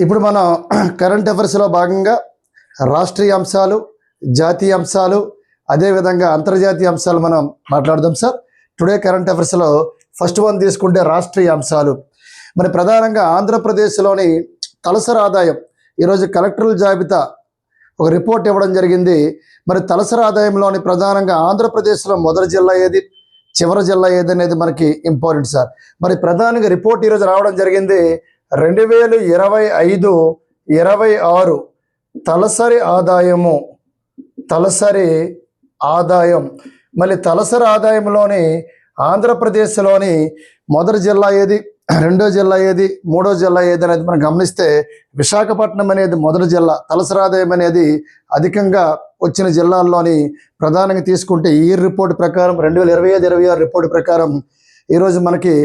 ఇప్పుడు మనం కరెంట్ అఫైర్స్లో భాగంగా రాష్ట్రీయ అంశాలు, జాతీయ అంశాలు, అదేవిధంగా అంతర్జాతీయ అంశాలు మనం మాట్లాడదాం సార్. టుడే కరెంట్ అఫైర్స్లో ఫస్ట్ వన్ తీసుకుంటే రాష్ట్రీయ అంశాలు. మరి ప్రధానంగా ఆంధ్రప్రదేశ్లోని తలసరి ఆదాయం ఈరోజు కలెక్టర్ల జాబితా ఒక రిపోర్ట్ ఇవ్వడం జరిగింది. మరి తలసరి ఆదాయంలోని ప్రధానంగా ఆంధ్రప్రదేశ్లో మొదటి జిల్లా ఏది, చివరి జిల్లా ఏది అనేది మనకి ఇంపార్టెంట్ సార్. మరి ప్రధానంగా రిపోర్ట్ ఈరోజు రావడం జరిగింది. 2025-26 తలసరి ఆదాయం మళ్ళీ తలసరి ఆదాయంలోని ఆంధ్రప్రదేశ్లోని మొదటి జిల్లా ఏది, రెండో జిల్లా ఏది, మూడో జిల్లా ఏది అనేది మనం గమనిస్తే విశాఖపట్నం అనేది మొదటి జిల్లా. తలసరి ఆదాయం అనేది అధికంగా వచ్చిన జిల్లాల్లోని ప్రధానంగా తీసుకుంటే ఈ రిపోర్ట్ ప్రకారం 2025-26 రిపోర్ట్ ప్రకారం ఈరోజు మనకి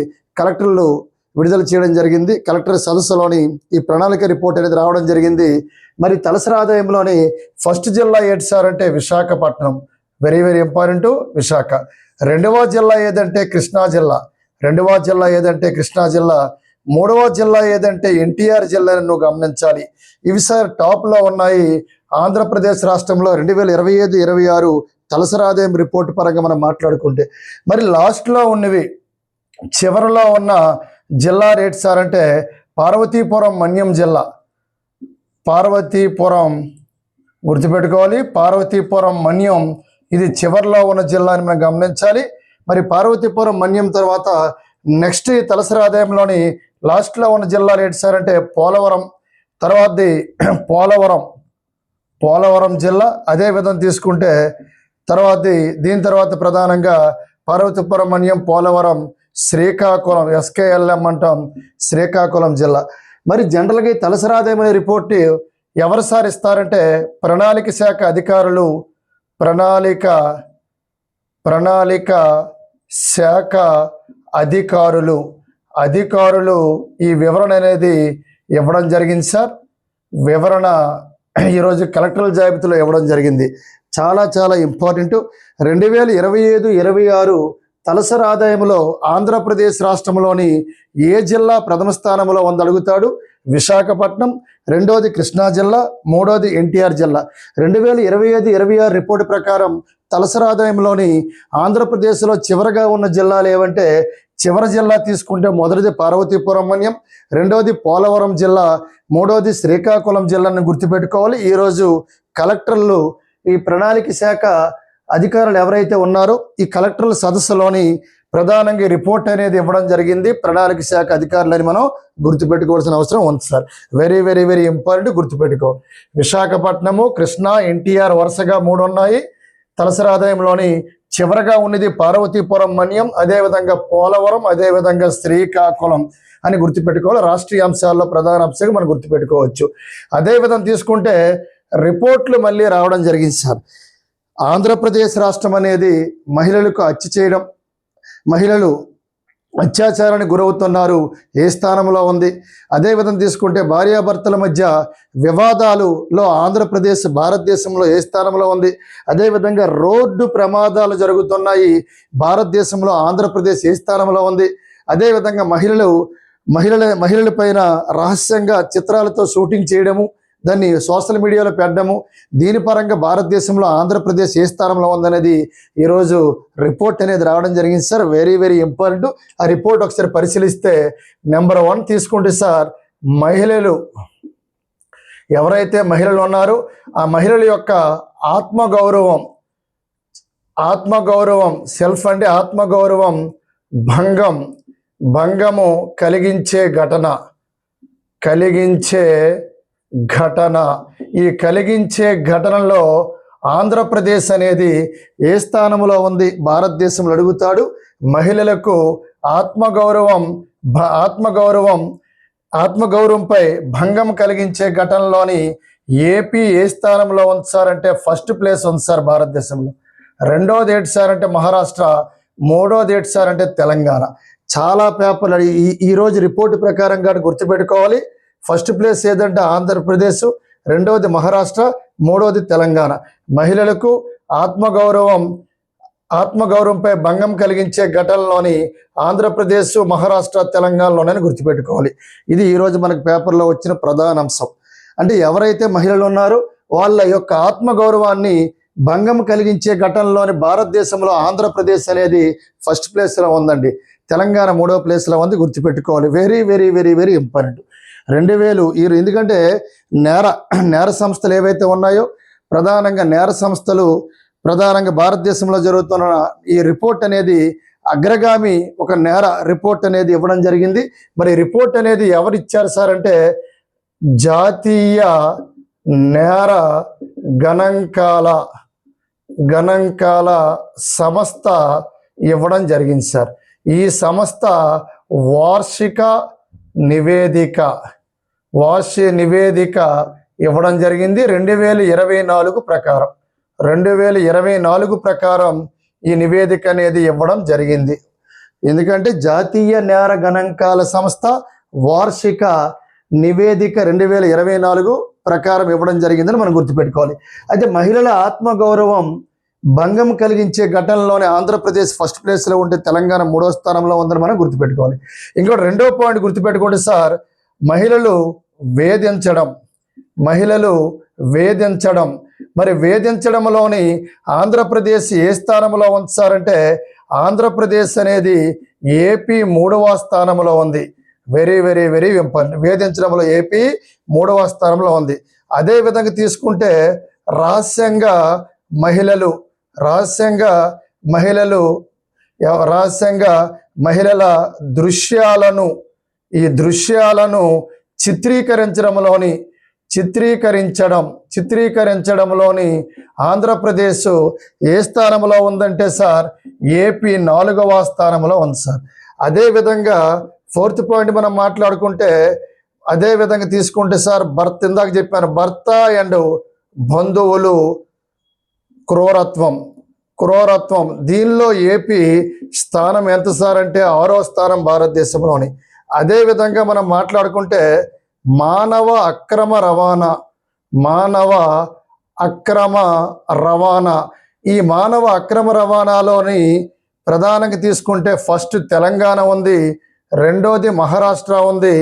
కలెక్టర్లు విడుదల చేయడం జరిగింది. కలెక్టర్ సదస్సులోని ఈ ప్రణాళిక రిపోర్ట్ అనేది రావడం జరిగింది. మరి తలసరి ఆదాయంలోని ఫస్ట్ జిల్లా ఏంటి సార్ అంటే Visakhapatnam, very very important Visakha. రెండవ జిల్లా ఏదంటే కృష్ణా జిల్లా. మూడవ జిల్లా ఏదంటే ఎన్టీఆర్ జిల్లా. నువ్వు గమనించాలి, ఇవి సార్ టాప్లో ఉన్నాయి. ఆంధ్రప్రదేశ్ రాష్ట్రంలో 2025-26 తలసరి ఆదాయం రిపోర్టు పరంగా మనం మాట్లాడుకుంటే మరి లాస్ట్లో ఉన్నవి, చివరిలో ఉన్న జిల్లా రేట్ సార్ అంటే పార్వతీపురం మన్యం జిల్లా. గుర్తుపెట్టుకోవాలి, పార్వతీపురం మన్యం ఇది చివరిలో ఉన్న జిల్లా అని మనం గమనించాలి. మరి పార్వతీపురం మన్యం తర్వాత నెక్స్ట్ తలసరి ఆదాయంలోని లాస్ట్లో ఉన్న జిల్లా రేట్ సార్ అంటే పోలవరం. తర్వాతది పోలవరం జిల్లా. అదే విధంగా తీసుకుంటే దీని తర్వాత ప్రధానంగా పార్వతీపురం మన్యం, పోలవరం, శ్రీకాకుళం, ఎస్కేఎల్ఎం అంటాం, శ్రీకాకుళం జిల్లా. మరి జనరల్గా ఈ తలసరి ఆదాయం అనే రిపోర్ట్ ఎవరు సార్ ఇస్తారంటే ప్రణాళిక శాఖ అధికారులు. ప్రణాళిక శాఖ అధికారులు ఈ వివరణ అనేది ఇవ్వడం జరిగింది సార్. వివరణ ఈరోజు కలెక్టర్ల జాబితాలో ఇవ్వడం జరిగింది. చాలా చాలా ఇంపార్టెంట్. 2025-26 తలసరి ఆదాయంలో ఆంధ్రప్రదేశ్ రాష్ట్రంలోని ఏ జిల్లా ప్రథమ స్థానంలో ఉంది అడుగుతాడు. విశాఖపట్నం, రెండోది కృష్ణా జిల్లా, మూడోది ఎన్టీఆర్ జిల్లా. 2025-26 రిపోర్టు ప్రకారం తలసరి ఆదాయంలోని ఆంధ్రప్రదేశ్లో చివరగా ఉన్న జిల్లాలు ఏవంటే చివరి జిల్లా తీసుకుంటే మొదటిది పార్వతీపురం మన్యం, రెండోది పోలవరం జిల్లా, మూడోది శ్రీకాకుళం జిల్లాను గుర్తుపెట్టుకోవాలి. ఈరోజు కలెక్టర్లు, ఈ ప్రణాళిక శాఖ అధికారులు ఎవరైతే ఉన్నారో ఈ కలెక్టర్ల సదస్సులోని ప్రధానంగా రిపోర్ట్ అనేది ఇవ్వడం జరిగింది. ప్రణాళిక శాఖ అధికారులని మనం గుర్తుపెట్టుకోవాల్సిన అవసరం ఉంది sir. Very very very important, గుర్తుపెట్టుకో. విశాఖపట్నము, కృష్ణా, ఎన్టీఆర్ వరుసగా 3 ఉన్నాయి. తలసరి ఆదాయంలోని చివరగా ఉన్నది పార్వతీపురం మన్యం, అదేవిధంగా పోలవరం, అదేవిధంగా శ్రీకాకుళం అని గుర్తుపెట్టుకోవాలి. రాష్ట్రీయ అంశాల్లో ప్రధాన అంశంగా మనం గుర్తుపెట్టుకోవచ్చు. అదేవిధంగా తీసుకుంటే రిపోర్ట్లు మళ్ళీ రావడం జరిగింది సార్. ఆంధ్రప్రదేశ్ రాష్ట్రం అనేది మహిళలకు హత్య చేయడం, మహిళలు అత్యాచారానికి గురవుతున్నారు, ఏ స్థానంలో ఉంది. అదేవిధంగా తీసుకుంటే భార్యాభర్తల మధ్య వివాదాలులో ఆంధ్రప్రదేశ్ భారతదేశంలో ఏ స్థానంలో ఉంది. అదేవిధంగా రోడ్డు ప్రమాదాలు జరుగుతున్నాయి, భారతదేశంలో ఆంధ్రప్రదేశ్ ఏ స్థానంలో ఉంది. అదేవిధంగా మహిళల పైన రహస్యంగా చిత్రాలతో షూటింగ్ చేయడము, దాన్ని సోషల్ మీడియాలో పెట్టడము, దీని పరంగా భారతదేశంలో ఆంధ్రప్రదేశ్ ఏ స్థానంలో ఉందనేది ఈరోజు రిపోర్ట్ అనేది రావడం జరిగింది సార్. Very very important. ఆ రిపోర్ట్ ఒకసారి పరిశీలిస్తే నెంబర్ 1 తీసుకుంటే సార్ మహిళలు, ఎవరైతే మహిళలు ఉన్నారో ఆ మహిళల యొక్క ఆత్మగౌరవం సెల్ఫ్ అంటే ఆత్మగౌరవం భంగము కలిగించే ఘటనలో ఆంధ్రప్రదేశ్ అనేది ఏ స్థానంలో ఉంది భారతదేశంలో అడుగుతాడు. మహిళలకు ఆత్మగౌరవంపై భంగం కలిగించే ఘటనలోని ఏపీ ఏ స్థానంలో ఉంది సార్ అంటే ఫస్ట్ ప్లేస్ ఉంది సార్ భారతదేశంలో. రెండోది ఏంటి సార్ అంటే మహారాష్ట్ర, మూడోది ఏంటి సార్ అంటే తెలంగాణ. చాలా పేపర్లు ఈరోజు రిపోర్టు ప్రకారంగా గుర్తుపెట్టుకోవాలి. ఫస్ట్ ప్లేస్ ఏదంటే ఆంధ్రప్రదేశ్, రెండవది మహారాష్ట్ర, మూడవది తెలంగాణ. మహిళలకు ఆత్మగౌరవంపై భంగం కలిగించే ఘటనలోని ఆంధ్రప్రదేశ్, మహారాష్ట్ర, తెలంగాణలోనే గుర్తుపెట్టుకోవాలి. ఇది ఈరోజు మనకు పేపర్లో వచ్చిన ప్రధాన అంశం. అంటే ఎవరైతే మహిళలు ఉన్నారో వాళ్ళ యొక్క ఆత్మగౌరవాన్ని భంగం కలిగించే ఘటనలోని భారతదేశంలో ఆంధ్రప్రదేశ్ అనేది ఫస్ట్ ప్లేస్లో ఉందండి. తెలంగాణ 3వ ప్లేస్లో ఉంది, గుర్తుపెట్టుకోవాలి. Very very very very important. 2000 ఎందుకంటే నేర సంస్థలు ఏవైతే ఉన్నాయో ప్రధానంగా నేర సంస్థలు ప్రధానంగా భారతదేశంలో జరుగుతున్న ఈ రిపోర్ట్ అనేది అగ్రగామి ఒక నేర రిపోర్ట్ అనేది ఇవ్వడం జరిగింది. మరి రిపోర్ట్ అనేది ఎవరు ఇచ్చారు సార్ అంటే జాతీయ నేర గణాంకాల సంస్థ ఇవ్వడం జరిగింది సార్. ఈ సంస్థ వార్షిక నివేదిక ఇవ్వడం జరిగింది 2024 ప్రకారం. 2024 ప్రకారం ఈ నివేదిక అనేది ఇవ్వడం జరిగింది. ఎందుకంటే జాతీయ నేర గణాంకాల సంస్థ వార్షిక నివేదిక 2024 ప్రకారం ఇవ్వడం జరిగిందని మనం గుర్తుపెట్టుకోవాలి. అయితే మహిళల ఆత్మగౌరవం భంగం కలిగించే ఘటనలోనే ఆంధ్రప్రదేశ్ ఫస్ట్ ప్లేస్లో ఉంటే తెలంగాణ 3వ స్థానంలో ఉందని మనం గుర్తుపెట్టుకోవాలి. ఇంకోటి 2వ పాయింట్ గుర్తుపెట్టుకోండి సార్, మహిళలు వేధించడం. మరి వేధించడంలోని ఆంధ్రప్రదేశ్ ఏ స్థానంలో ఉంది సార్ అంటే ఆంధ్రప్రదేశ్ అనేది ఏపీ 3వ స్థానంలో ఉంది. Very very very important. వేధించడంలో ఏపీ 3వ స్థానంలో ఉంది. అదే విధంగా తీసుకుంటే రహస్యంగా మహిళల దృశ్యాలను చిత్రీకరించడంలోని ఆంధ్రప్రదేశ్ ఏ స్థానంలో ఉందంటే సార్ ఏపీ 4వ స్థానంలో ఉంది సార్. అదేవిధంగా 4th పాయింట్ మనం మాట్లాడుకుంటే అదే విధంగా తీసుకుంటే సార్ ఇందాక చెప్పాను భర్త అండ్ బంధువులు క్రూరత్వం దీనిలో ఏపీ స్థానం ఎంత సార్ అంటే 6వ స్థానం భారతదేశంలోని. అదేవిధంగా మనం మాట్లాడుకుంటే మానవ అక్రమ రవాణా ఈ మానవ అక్రమ రవాణాలోని ప్రధానంగా తీసుకుంటే ఫస్ట్ తెలంగాణ ఉంది, 2వది మహారాష్ట్ర ఉంది,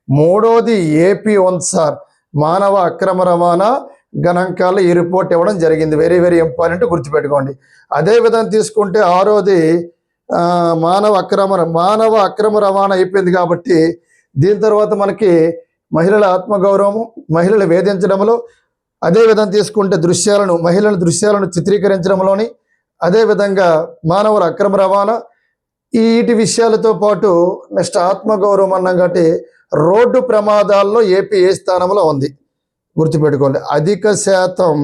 3వది ఏపీ ఉంది సార్. మానవ అక్రమ రవాణా గణాంకాలు ఈ రిపోర్ట్ ఇవ్వడం జరిగింది. వెరీ వెరీ ఇంపార్టెంట్, గుర్తుపెట్టుకోండి. అదేవిధంగా తీసుకుంటే 6వది మానవ అక్రమ రవాణా అయిపోయింది కాబట్టి దీని తర్వాత మనకి మహిళల ఆత్మగౌరవము, మహిళలు వేధించడంలో, అదేవిధంగా తీసుకుంటే మహిళల దృశ్యాలను చిత్రీకరించడంలోని, అదేవిధంగా మానవుల అక్రమ రవాణా వీటి విషయాలతో పాటు నెక్స్ట్ ఆత్మగౌరవం అన్నాం కాబట్టి రోడ్డు ప్రమాదాల్లో ఏపీ ఏ స్థానంలో ఉంది గుర్తుపెట్టుకోండి. అధిక శాతం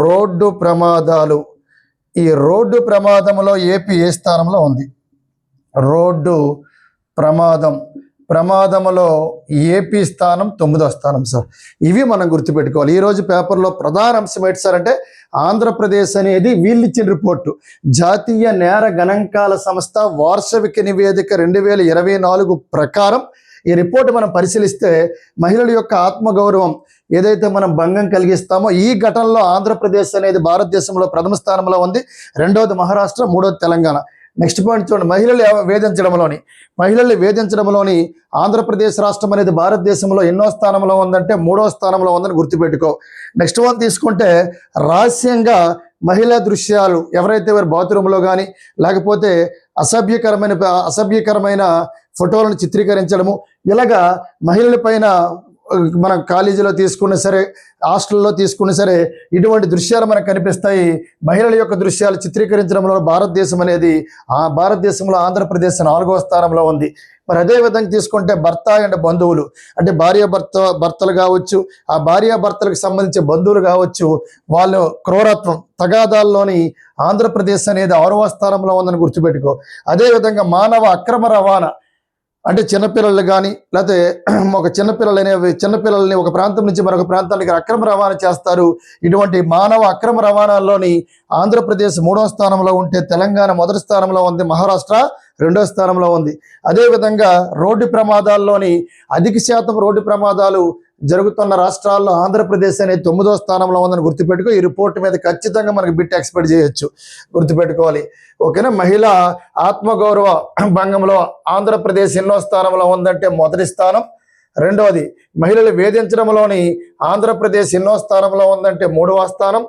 రోడ్డు ప్రమాదాలు, ఈ రోడ్డు ప్రమాదంలో ఏపీ ఏ స్థానంలో ఉంది? రోడ్డు ప్రమాదంలో ఏపీ స్థానం 9వ స్థానం సార్. ఇవి మనం గుర్తుపెట్టుకోవాలి. ఈరోజు పేపర్లో ప్రధాన అంశం ఏంటి సార్ అంటే ఆంధ్రప్రదేశ్ అనేది వీళ్ళు ఇచ్చిన రిపోర్టు జాతీయ నేర గణాంకాల సంస్థ వార్షిక నివేదిక 2024 ప్రకారం ఈ రిపోర్ట్ మనం పరిశీలిస్తే మహిళల యొక్క ఆత్మగౌరవం ఏదైతే మనం భంగం కలిగిస్తామో ఈ ఘటనలో ఆంధ్రప్రదేశ్ అనేది భారతదేశంలో 1వ స్థానంలో ఉంది, 2వది మహారాష్ట్ర, 3వది తెలంగాణ. నెక్స్ట్ పాయింట్ చూడండి, మహిళల్ని వేధించడంలోని ఆంధ్రప్రదేశ్ రాష్ట్రం అనేది భారతదేశంలో ఎన్నో స్థానంలో ఉందంటే 3వ స్థానంలో ఉందని గుర్తుపెట్టుకో. నెక్స్ట్ వన్ తీసుకుంటే రహస్యంగా మహిళా దృశ్యాలు, ఎవరైతే వారి బాత్రూంలో కానీ లేకపోతే అసభ్యకరమైన ఫోటోలను చిత్రీకరించడము, ఇలాగా మహిళల పైన మనం కాలేజీలో తీసుకున్నా సరే, హాస్టల్లో తీసుకున్నా సరే ఇటువంటి దృశ్యాలు మనకు కనిపిస్తాయి. మహిళల యొక్క దృశ్యాలు చిత్రీకరించడంలో భారతదేశంలో ఆంధ్రప్రదేశ్ 4వ స్థానంలో ఉంది. మరి అదేవిధంగా తీసుకుంటే భర్త అండ్ బంధువులు అంటే భర్తలు కావచ్చు, ఆ భార్యాభర్తలకు సంబంధించిన బంధువులు కావచ్చు, వాళ్ళు క్రూరత్వం తగాదాల్లోని ఆంధ్రప్రదేశ్ అనేది 6వ స్థానంలో ఉందని గుర్తుపెట్టుకో. అదేవిధంగా మానవ అక్రమ రవాణా అంటే చిన్నపిల్లలు కానీ లేకపోతే చిన్నపిల్లల్ని ఒక ప్రాంతం నుంచి మరొక ప్రాంతానికి అక్రమ రవాణా చేస్తారు. ఇటువంటి మానవ అక్రమ రవాణాల్లోని ఆంధ్రప్రదేశ్ 3వ స్థానంలో ఉంటే తెలంగాణ 1వ స్థానంలో ఉంది, మహారాష్ట్ర రెండో స్థానంలో ఉంది. అదేవిధంగా రోడ్డు ప్రమాదాల్లోని అధిక శాతం రోడ్డు ప్రమాదాలు జరుగుతున్న రాష్ట్రాల్లో ఆంధ్రప్రదేశ్ అనేది 9వ స్థానంలో ఉందని గుర్తుపెట్టుకో. ఈ రిపోర్ట్ మీద ఖచ్చితంగా మనకి బిట్ ఎక్స్పెక్ట్ చేయొచ్చు, గుర్తుపెట్టుకోవాలి. ఓకేనా. మహిళా ఆత్మగౌరవ భంగంలో ఆంధ్రప్రదేశ్ ఎన్నో స్థానంలో ఉందంటే మొదటి స్థానం. రెండవది, మహిళలు వేధించడంలోని ఆంధ్రప్రదేశ్ ఎన్నో స్థానంలో ఉందంటే 3వ స్థానం.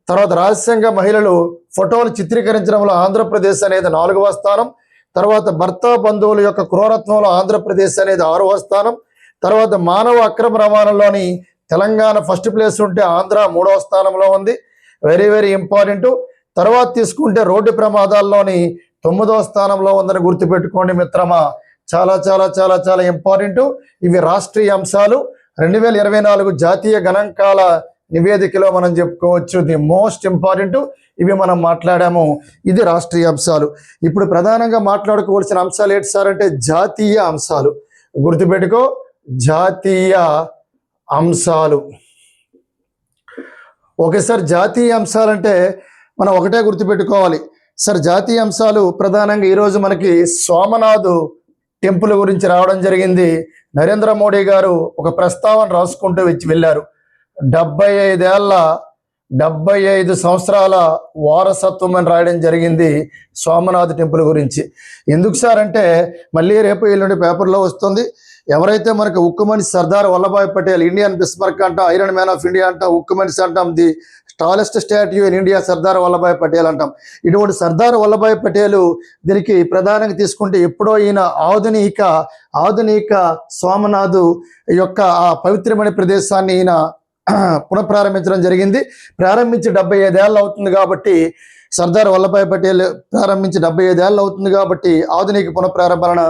తర్వాత రహస్యంగా మహిళలు ఫోటోలు చిత్రీకరించడంలో ఆంధ్రప్రదేశ్ అనేది 4వ స్థానం. తర్వాత భర్త బంధువుల యొక్క క్రూరత్వంలో ఆంధ్రప్రదేశ్ అనేది 6వ స్థానం. తర్వాత మానవ అక్రమ రవాణాలోని తెలంగాణ ఫస్ట్ ప్లేస్ ఉంటే ఆంధ్ర 3వ స్థానంలో ఉంది. Very very important. తర్వాత తీసుకుంటే రోడ్డు ప్రమాదాల్లోని 9వ స్థానంలో ఉందని గుర్తుపెట్టుకోండి మిత్రమా. చాలా చాలా చాలా చాలా ఇంపార్టెంట్. ఇవి రాష్ట్రీయ అంశాలు. 2024 జాతీయ గణాంకాల నివేదికలో మనం చెప్పుకోవచ్చు ది మోస్ట్ ఇంపార్టెంట్. ఇవి మనం మాట్లాడాము. ఇది రాష్ట్రీయ అంశాలు. ఇప్పుడు ప్రధానంగా మాట్లాడుకోవాల్సిన అంశాలు ఏంటి సార్ అంటే జాతీయ అంశాలు. గుర్తుపెట్టుకో, జాతీయ అంశాలు. ఓకే సార్, జాతీయ అంశాలంటే మనం ఒకటే గుర్తుపెట్టుకోవాలి సార్. జాతీయ అంశాలు ప్రధానంగా ఈరోజు మనకి సోమనాథ్ టెంపుల్ గురించి రావడం జరిగింది. నరేంద్ర మోడీ గారు ఒక ప్రస్తావన రాసుకుంటూ వెళ్ళారు. 75 సంవత్సరాల వారసత్వం అని రాయడం జరిగింది సోమనాథ్ టెంపుల్ గురించి. ఎందుకు సార్ అంటే మళ్ళీ రేపు ఎల్లుండి పేపర్లో వస్తుంది. ఎవరైతే మనకు ఉక్కు మనిషి సర్దార్ వల్లభాయ్ పటేల్, ఇండియన్ బిస్మార్క్ అంటాం, ఐరన్ మ్యాన్ ఆఫ్ ఇండియా అంటాం, ఉక్కు మనిషి అంటాం, the tallest statue in India Sardar Vallabhbhai Patel అంటాం. ఇటువంటి సర్దార్ వల్లభాయ్ పటేల్ దీనికి ప్రధానంగా తీసుకుంటే ఎప్పుడో ఈయన ఆధునిక సోమనాథ్ యొక్క ఆ పవిత్రమైన ప్రదేశాన్ని ఈయన పునఃప్రారంభించడం జరిగింది. ప్రారంభించి 75 ఏళ్ళు అవుతుంది కాబట్టి, సర్దార్ వల్లభాయ్ పటేల్ ప్రారంభించి 75 ఏళ్ళు అవుతుంది కాబట్టి ఆధునిక పునఃప్రారంభన.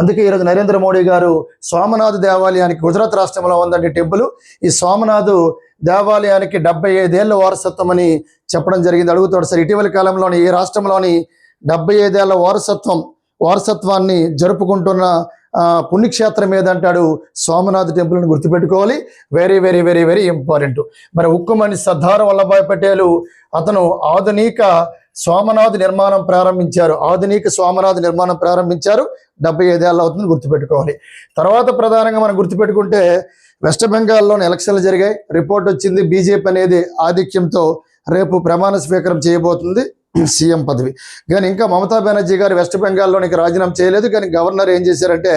అందుకే ఈరోజు నరేంద్ర మోడీ గారు సోమనాథ్ దేవాలయానికి, గుజరాత్ రాష్ట్రంలో ఉందండి టెంపుల్, ఈ సోమనాథ్ దేవాలయానికి 75 ఏళ్ళ వారసత్వం అని చెప్పడం జరిగింది. అడుగుతాడు సార్, ఇటీవల కాలంలోని ఈ రాష్ట్రంలోని 75 ఏళ్ళ వారసత్వాన్ని జరుపుకుంటున్న పుణ్యక్షేత్రం ఏదంటాడు సోమనాథ్ టెంపుల్ని గుర్తుపెట్టుకోవాలి. Very very very very important. మరి ఉక్కు మనిషి సర్దార్ వల్లభాయ్ పటేల్ అతను ఆధునిక సోమనాథ్ నిర్మాణం ప్రారంభించారు. 75 ఏళ్ళు అవుతుందని గుర్తుపెట్టుకోవాలి. తర్వాత ప్రధానంగా మనం గుర్తుపెట్టుకుంటే వెస్ట్ బెంగాల్లోని ఎలక్షన్లు జరిగాయి. రిపోర్ట్ వచ్చింది, బీజేపీ అనేది ఆధిక్యంతో రేపు ప్రమాణ స్వీకారం చేయబోతుంది సీఎం పదవి. కానీ ఇంకా మమతా బెనర్జీ గారు వెస్ట్ బెంగాల్లోనికి రాజీనామా చేయలేదు. కానీ గవర్నర్ ఏం చేశారంటే,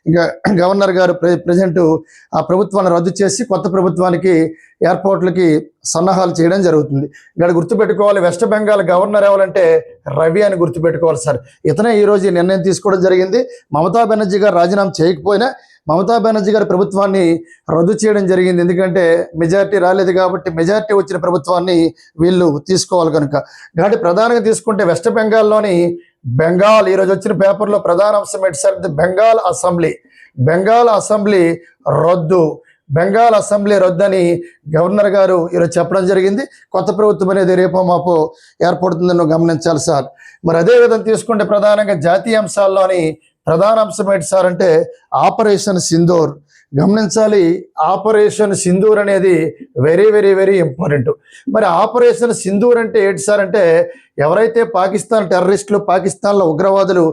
ఇంకా గవర్నర్ గారు ప్రజెంట్ ఆ ప్రభుత్వాన్ని రద్దు చేసి కొత్త ప్రభుత్వానికి ఎయిర్పోర్ట్లకి సన్నాహాలు చేయడం జరుగుతుంది. ఇక్కడ గుర్తుపెట్టుకోవాలి, వెస్ట్ బెంగాల్ గవర్నర్ ఎవరంటే రవి అని గుర్తుపెట్టుకోవాలి సార్. ఇతనే ఈరోజు ఈ నిర్ణయం తీసుకోవడం జరిగింది. మమతా బెనర్జీ గారు రాజీనామా చేయకపోయినా మమతా బెనర్జీ గారి ప్రభుత్వాన్ని రద్దు చేయడం జరిగింది. ఎందుకంటే మెజారిటీ రాలేదు కాబట్టి, మెజారిటీ వచ్చిన ప్రభుత్వాన్ని వీళ్ళు తీసుకోవాలి కనుక. కాబట్టి ప్రధానంగా తీసుకుంటే వెస్ట్ బెంగాల్లోని ఈరోజు వచ్చిన పేపర్లో ప్రధాన అంశం ఏంటి సార్, బెంగాల్ అసెంబ్లీ రద్దు అని గవర్నర్ గారు ఈరోజు చెప్పడం జరిగింది. కొత్త ప్రభుత్వం అనేది రేపో మాపో ఏర్పడుతుందని గమనించాలి సార్. మరి అదేవిధంగా తీసుకుంటే ప్రధానంగా జాతీయ అంశాల్లోని ప్రధాన అంశం ఏంటి సార్ అంటే ఆపరేషన్ సింధూర్. గమనించాలి, ఆపరేషన్ సింధూర్ అనేది వెరీ వెరీ వెరీ ఇంపార్టెంట్. మరి ఆపరేషన్ సింధూర్ అంటే ఏంటి సార్ అంటే, ఎవరైతే పాకిస్తాన్ టెర్రరిస్టులు, పాకిస్తాన్లో ఉగ్రవాదులు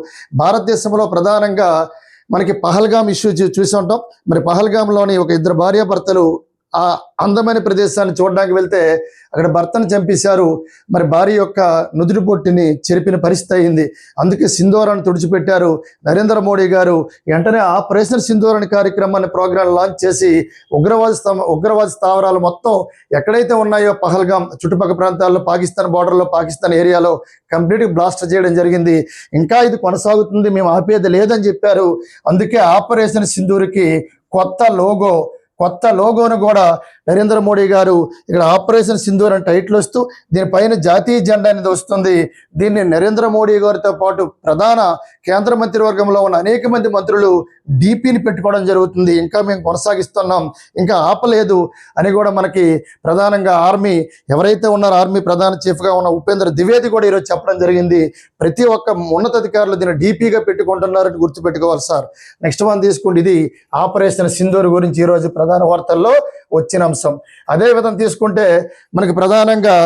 భారతదేశంలో ప్రధానంగా మనకి పహల్గామ్ ఇష్యూ చూసి ఉంటాం. మరి పహల్గామ్లోని ఒక 2 భార్యాభర్తలు ఆ అందమైన ప్రదేశాన్ని చూడడానికి వెళ్తే అక్కడ భర్తను చంపేశారు. మరి భార్య యొక్క నుదుటి పొట్టిని చెరిపిన పరిస్థితి అయింది. అందుకే సింధూరాన్ని తుడిచిపెట్టారు. నరేంద్ర మోడీ గారు వెంటనే ఆపరేషన్ సింధూర్ అనే కార్యక్రమాన్ని ప్రోగ్రాం లాంచ్ చేసి ఉగ్రవాద స్థావరాలు మొత్తం ఎక్కడైతే ఉన్నాయో పహల్గామ్ చుట్టుపక్కల ప్రాంతాల్లో, పాకిస్తాన్ బార్డర్లో, పాకిస్తాన్ ఏరియాలో కంప్లీట్గా బ్లాస్ట్ చేయడం జరిగింది. ఇంకా ఇది కొనసాగుతుంది, మేము ఆపేది లేదని చెప్పారు. అందుకే ఆపరేషన్ సింధూర్కి కొత్త లోగోను కూడా నరేంద్ర మోడీ గారు ఇక్కడ ఆపరేషన్ సింధూర్ అని టైటిల్ వస్తూ దీనిపైన జాతీయ జెండా అనేది వస్తుంది. దీన్ని నరేంద్ర మోడీ గారితో పాటు ప్రధాన కేంద్ర మంత్రివర్గంలో ఉన్న అనేక మంది మంత్రులు డీపీని పెట్టుకోవడం జరుగుతుంది. ఇంకా మేము కొనసాగిస్తున్నాం, ఇంకా ఆపలేదు అని కూడా మనకి ప్రధానంగా ఎవరైతే ఉన్నారో ఆర్మీ ప్రధాన చీఫ్గా ఉన్న ఉపేంద్ర ద్వివేది కూడా ఈరోజు చెప్పడం జరిగింది. ప్రతి ఒక్క ఉన్నతాధికారులు దీన్ని డీపీగా పెట్టుకుంటున్నారని గుర్తుపెట్టుకోవాలి సార్. నెక్స్ట్ వన్ తీసుకుంటే ఇది ఆపరేషన్ సింధూర్ గురించి ఈరోజు ప్రధాన వార్తల్లో వచ్చిన అంశం. అదే విధంగా తీసుకుంటే మనకి ప్రధానంగా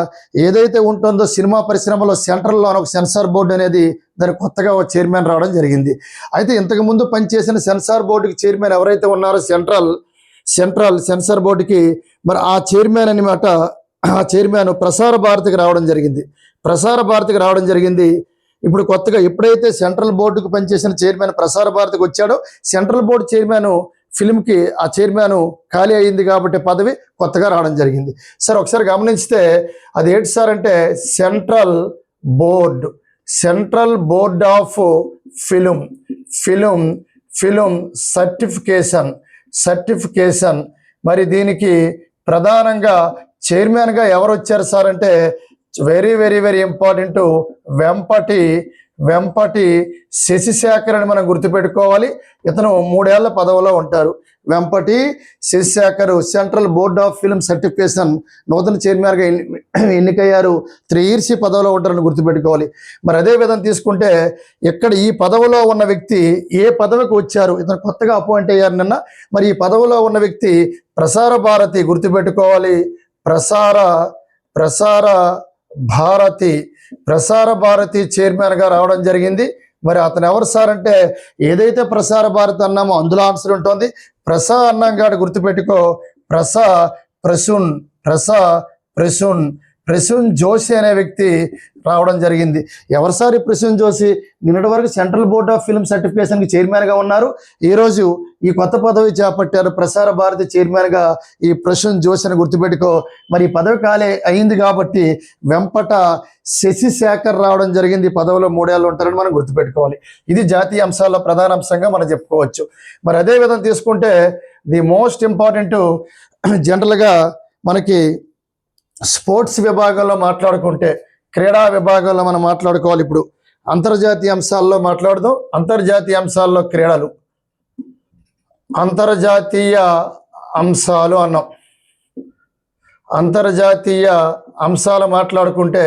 ఏదైతే ఉంటుందో సినిమా పరిశ్రమలో సెంట్రల్లో ఒక సెన్సార్ బోర్డు అనేది దానికి కొత్తగా ఒక చైర్మన్ రావడం జరిగింది. అయితే ఇంతకు ముందు పనిచేసిన సెన్సార్ బోర్డుకి చైర్మన్ ఎవరైతే ఉన్నారో సెంట్రల్ సెన్సార్ బోర్డుకి మరి ఆ చైర్మన్ అనమాట, ఆ చైర్మన్ ప్రసార భారతికి రావడం జరిగింది. ఇప్పుడు కొత్తగా ఎప్పుడైతే సెంట్రల్ బోర్డుకు పనిచేసిన చైర్మన్ ప్రసార భారతికి వచ్చాడో సెంట్రల్ బోర్డు చైర్మన్ ఫిల్మ్కి ఆ చైర్మన్ ఖాళీ అయింది కాబట్టి పదవి కొత్తగా రావడం జరిగింది. సార్ ఒకసారి గమనించితే అది ఏంటి సార్ అంటే central board of film certification. మరి దీనికి ప్రధానంగా చైర్మన్గా ఎవరు వచ్చారు సార్ అంటే very very very important Vempati Shashi Shekhar అని మనం గుర్తుపెట్టుకోవాలి. ఇతను 3 ఏళ్ల పదవిలో ఉంటారు. Vempati Shashi Shekhar central board of film certification నూతన చైర్మన్గా ఎన్నికయ్యారు. 3 years పదవిలో ఉంటారని గుర్తుపెట్టుకోవాలి. మరి అదే విధంగా తీసుకుంటే ఇక్కడ ఈ పదవిలో ఉన్న వ్యక్తి ఏ పదవికి వచ్చారు, ఇతను కొత్తగా అపాయింట్ అయ్యారు నిన్న. మరి ఈ పదవిలో ఉన్న వ్యక్తి ప్రసార భారతి గుర్తుపెట్టుకోవాలి. ప్రసార భారతి చైర్మన్గా రావడం జరిగింది. మరి అతను ఎవరు సార్ అంటే ఏదైతే ప్రసార భారతి అన్నామో అందులో ఆన్సర్ ఉంటుంది. అన్నం కాడ గుర్తుపెట్టుకో, ప్రసూన్ జోషి అనే వ్యక్తి రావడం జరిగింది. ఎవరు సార్ ఈ ప్రసూన్ జోషి? నిన్నటి వరకు సెంట్రల్ బోర్డ్ ఆఫ్ ఫిల్మ్ సర్టిఫికేషన్కి చైర్మన్గా ఉన్నారు. ఈరోజు ఈ కొత్త పదవి చేపట్టారు ప్రసార భారతి చైర్మన్గా ఈ ప్రసూన్ జోషి అని గుర్తుపెట్టుకో. మరి ఈ పదవి ఖాళీ అయింది కాబట్టి వెంపట శశిశేఖర్ రావడం జరిగింది. ఈ పదవిలో 3 ఏళ్ళు ఉంటారని మనం గుర్తుపెట్టుకోవాలి. ఇది జాతీయ అంశాల్లో ప్రధాన అంశంగా మనం చెప్పుకోవచ్చు. మరి అదే విధంగా తీసుకుంటే ది మోస్ట్ ఇంపార్టెంట్ జనరల్గా మనకి స్పోర్ట్స్ విభాగంలో మాట్లాడుకుంటే, క్రీడా విభాగంలో మనం మాట్లాడుకోవాలి. ఇప్పుడు అంతర్జాతీయ అంశాల్లో మాట్లాడదాం. అంతర్జాతీయ అంశాల్లో క్రీడలు, అంతర్జాతీయ అంశాలు అన్నాం. అంతర్జాతీయ అంశాలు మాట్లాడుకుంటే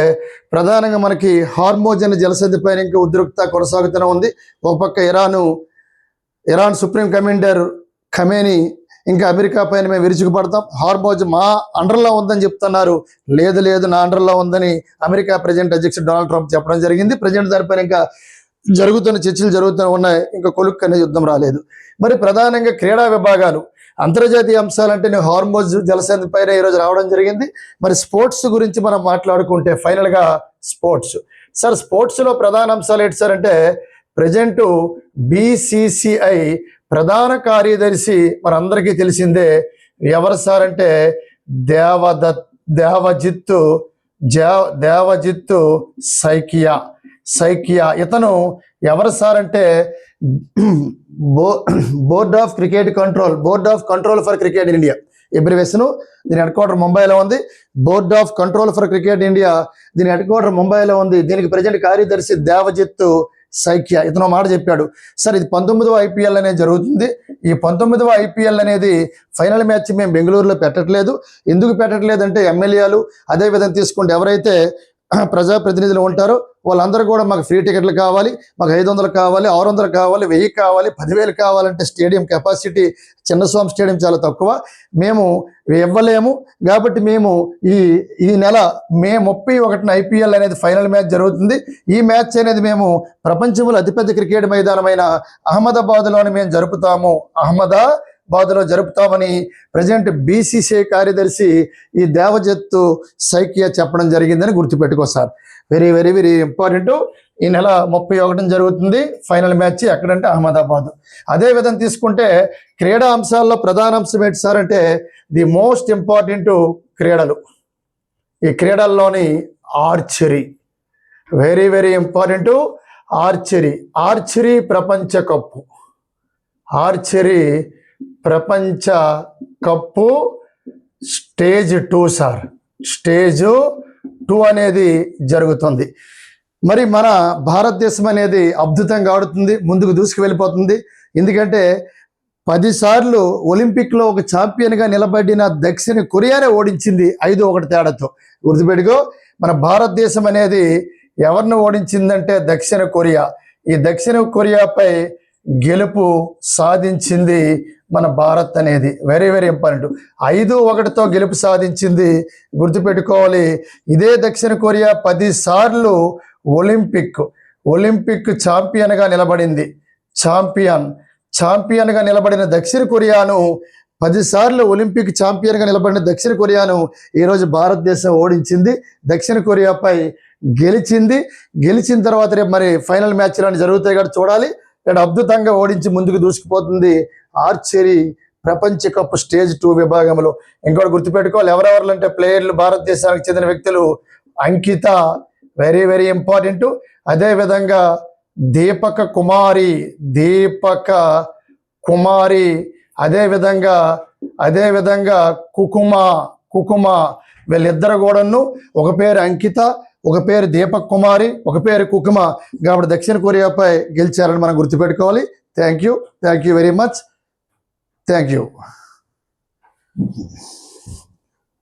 ప్రధానంగా మనకి హార్మోజ్ అనే జలసంధి పైన ఇంకా ఉద్రిక్తత కొనసాగుతూనే ఉంది. ఒక పక్క ఇరాన్ సుప్రీం కమాండర్ ఖమేనీ ఇంకా అమెరికా పైన మేము విరుచుకుపడతాం, హార్మోజ్ మా అండర్లో ఉందని చెప్తున్నారు. లేదు నా అండర్లో ఉందని అమెరికా ప్రెసిడెంట్ అధ్యక్షుడు డొనాల్డ్ ట్రంప్ చెప్పడం జరిగింది. ప్రెసిడెంట్ దానిపైన ఇంకా చర్చలు జరుగుతూనే ఉన్నాయి. ఇంకా కొలుక్కనే యుద్ధం రాలేదు. మరి ప్రధానంగా క్రీడా విభాగాలు అంతర్జాతీయ అంశాలంటే హార్మోజ్ జలసంధి పైన ఈరోజు రావడం జరిగింది. మరి స్పోర్ట్స్ గురించి మనం మాట్లాడుకుంటే ఫైనల్గా స్పోర్ట్స్లో ప్రధాన అంశాలు ఏంటి సార్ అంటే ప్రజెంట్ BCCI ప్రధాన కార్యదర్శి మనందరికీ తెలిసిందే. ఎవరు సార్ అంటే దేవజిత్తు సైకియా. ఇతను ఎవరు సార్ అంటే board of control for cricket in India, abbreviation. దీని హెడ్ క్వార్టర్ ముంబైలో ఉంది. Board of control for cricket India, దీని హెడ్ క్వార్టర్ ముంబైలో ఉంది. దీనికి ప్రజెంట్ కార్యదర్శి దేవజిత్తు సైకియా. ఇతను మాట చెప్పాడు సార్, ఇది 19వ IPL అనేది జరుగుతుంది. ఈ 19వ IPL అనేది ఫైనల్ మ్యాచ్ మేము బెంగళూరులో పెట్టట్లేదు. ఎందుకు పెట్టట్లేదు అంటే ఎమ్మెల్యేలు అదేవిధంగా తీసుకుంటే ఎవరైతే ప్రజాప్రతినిధులు ఉంటారో వాళ్ళందరూ కూడా మాకు ఫ్రీ టికెట్లు కావాలి, మాకు 500 కావాలి, 600 కావాలి, 1000 కావాలి, 10,000 కావాలంటే స్టేడియం కెపాసిటీ చిన్నస్వామి స్టేడియం చాలా తక్కువ, మేము ఇవ్వలేము. కాబట్టి మేము ఈ నెల మే 31న IPL అనేది ఫైనల్ మ్యాచ్ జరుగుతుంది. ఈ మ్యాచ్ అనేది మేము ప్రపంచంలో అతిపెద్ద క్రికెట్ మైదానమైన అహ్మదాబాద్లోని మేము జరుపుతామని ప్రెసిడెంట్ BCCI కార్యదర్శి ఈ దేవజిత్తు సైకియా చెప్పడం జరిగిందని గుర్తుపెట్టుకో sir. Very very very important. ఈ నెల 31న జరుగుతుంది ఫైనల్ మ్యాచ్. ఎక్కడంటే అహ్మదాబాద్. అదే విధంగా తీసుకుంటే క్రీడా అంశాల్లో ప్రధాన అంశం ఏంటి సార్ అంటే ది మోస్ట్ ఇంపార్టెంట్ క్రీడలు. ఈ క్రీడల్లోని archery very very important. Archery ప్రపంచ కప్పు స్టేజ్ 2 సార్. స్టేజ్ 2 అనేది జరుగుతుంది. మరి మన భారతదేశం అనేది అద్భుతంగా ఆడుతుంది, ముందుకు దూసుకు వెళ్ళిపోతుంది. ఎందుకంటే 10 సార్లు ఒలింపిక్లో ఒక ఛాంపియన్గా నిలబడిన దక్షిణ కొరియానే ఓడించింది 5-1 తేడాతో. గుర్తుపెట్టుకో, మన భారతదేశం అనేది ఎవరిని ఓడించిందంటే దక్షిణ కొరియా. ఈ దక్షిణ కొరియాపై గెలుపు సాధించింది మన భారత్ అనేది వెరీ వెరీ ఇంపార్టెంట్. 5-1తో గెలుపు సాధించింది, గుర్తుపెట్టుకోవాలి. ఇదే దక్షిణ కొరియా 10 సార్లు ఒలింపిక్ ఛాంపియన్గా నిలబడింది. ఛాంపియన్గా నిలబడిన దక్షిణ కొరియాను 10 సార్లు ఒలింపిక్ ఛాంపియన్గా నిలబడిన దక్షిణ కొరియాను ఈరోజు భారతదేశం ఓడించింది, దక్షిణ కొరియాపై గెలిచిన తర్వాత రేపు మరి ఫైనల్ మ్యాచ్లు జరుగుతాయి కాబట్టి చూడాలి. ఇక్కడ అద్భుతంగా ఓడించి ముందుకు దూసుకుపోతుంది ఆర్చరీ ప్రపంచ కప్ స్టేజ్ 2 విభాగంలో. ఇంకోటి గుర్తుపెట్టుకోవాలి, ఎవరెవరు అంటే ప్లేయర్లు భారతదేశానికి చెందిన వ్యక్తులు అంకిత వెరీ వెరీ ఇంపార్టెంట్. అదేవిధంగా దీపక కుమారి అదేవిధంగా కుకుమ వీళ్ళిద్దరు కూడాను, ఒక పేరు అంకిత, ఒక పేరు దీపక్ కుమారి, ఒక పేరు కుకుమ కాబట్టి దక్షిణ కొరియాపై గెలిచారని మనం గుర్తుపెట్టుకోవాలి. Thank you very much. Thank you.